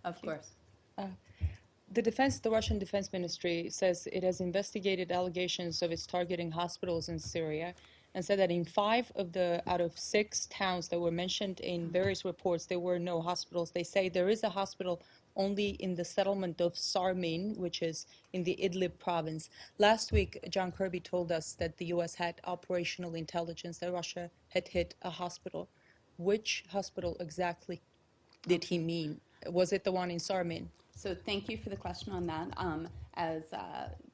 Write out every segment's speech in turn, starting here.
Of course. The Russian Defense Ministry says it has investigated allegations of its targeting hospitals in Syria and said that in 5 out of 6 towns that were mentioned in various reports, there were no hospitals. They say there is a hospital only in the settlement of Sarmin, which is in the Idlib province. Last week, John Kirby told us that the U.S. had operational intelligence that Russia had hit a hospital. Which hospital exactly did he mean? Was it the one in Sarmin? So thank you for the question on that. As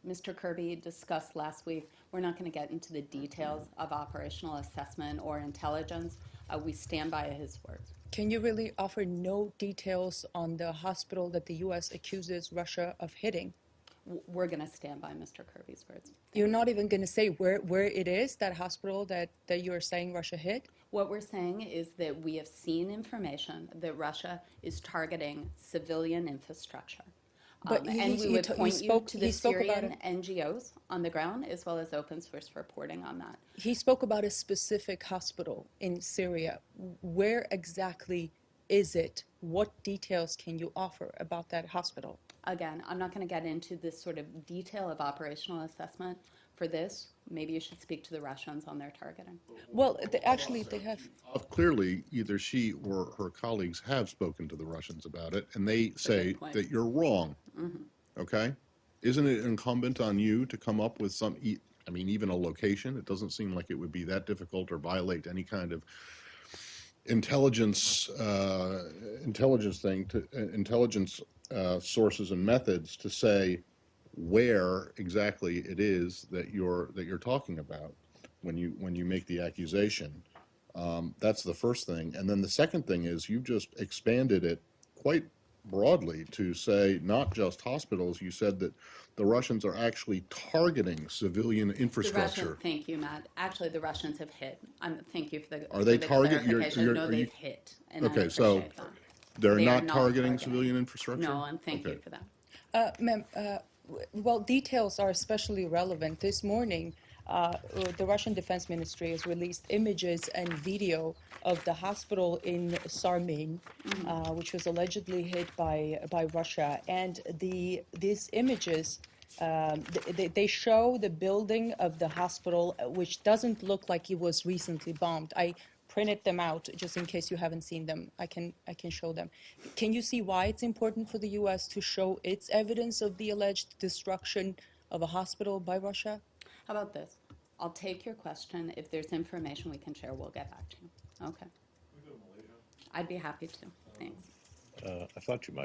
Mr. Kirby discussed last week, we're not going to get into the details of operational assessment or intelligence. We stand by his words. Can you really offer no details on the hospital that the U.S. accuses Russia of hitting? We're going to stand by Mr. Kirby's words. You're not even going to say where it is, that hospital that you're saying Russia hit? What we're saying is that we have seen information that Russia is targeting civilian infrastructure. But and we would point you to the Syrian NGOs on the ground, as well as open source reporting on that. He spoke about a specific hospital in Syria. Where exactly is it? What details can you offer about that hospital? Again, I'm not going to get into this sort of detail of operational assessment for this. Maybe you should speak to the Russians on their targeting. Well, actually, they have. Clearly, either she or her colleagues have spoken to the Russians about it, and they say that you're wrong. Okay? Isn't it incumbent on you to come up with some, I mean, even a location? It doesn't seem like it would be that difficult or violate any kind of intelligence sources and methods to say where exactly it is that you're talking about when you make the accusation. That's the first thing, and then the second thing is you've just expanded it quite broadly to say not just hospitals. You said that the Russians are actually targeting civilian infrastructure. Thank you, Matt. Actually, the Russians have hit. Thank you for the Are they targeting? No, they've hit. And okay, so they're not targeting civilian infrastructure? No, and thank you for that. Ma'am, well, details are especially relevant. This morning, the Russian Defense Ministry has released images and video of the hospital in Sarmin, which was allegedly hit by Russia. And these images, they show the building of the hospital, which doesn't look like it was recently bombed. I printed them out just in case you haven't seen them. I can show them. Can you see why it's important for the U.S. to show its evidence of the alleged destruction of a hospital by Russia? How about this? I'll take your question. If there's information we can share, we'll get back to you. Okay. Can we go to Malaysia? I'd be happy to. Thanks. I thought you might.